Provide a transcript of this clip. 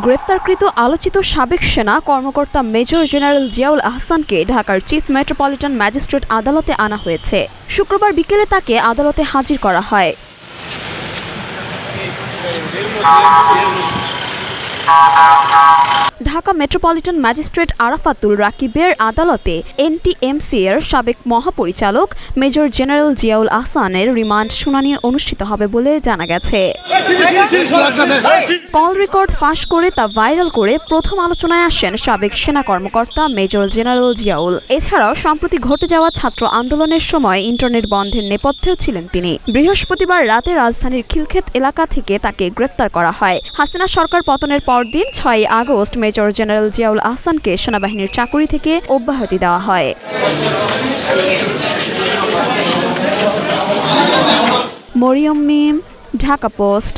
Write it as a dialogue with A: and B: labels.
A: গ্রেপ্তারকৃত আলোচিত সাবেক সেনা কর্মকর্তা মেজর জেনারেল জিয়াউল আহসানকে ঢাকার চিফ মেট্রোপলিটন ম্যাজিস্ট্রেট আদালতে আনা হয়েছে। শুক্রবার বিকেলে তাকে আদালতে হাজির করা হয়। ঢাকা মেট্রোপলিটন ম্যাজিস্ট্রেট আরাফাতুল রাকিবের আদালতে এনটিএমসি এর সাবেক মহাপরিচালক মেজর জেনারেল জিয়াউল আহসানের রিমান্ড শুনানি অনুষ্ঠিত হবে বলে জানা গেছে। কল রেকর্ড ফাঁস করে তা ভাইরাল করে প্রথম আলোচনায় আসেন সাবেক সেনা কর্মকর্তা মেজর জেনারেল জিয়াউল। এছাড়াও সম্প্রতি ঘটে যাওয়া ছাত্র আন্দোলনের সময় ইন্টারনেট বন্ধের নেপথ্যেও ছিলেন তিনি। বৃহস্পতিবার রাতে রাজধানীর খিলক্ষেত এলাকা থেকে তাকে গ্রেপ্তার করা হয়। হাসিনা সরকার পতনের পরদিন 6 আগস্ট মেজর জেনারেল জিয়াউল আহসানকে সেনাবাহিনীর চাকুরি থেকে অব্যাহতি দেওয়া হয়। মরিয়ম মিম, ঢাকা পোস্ট।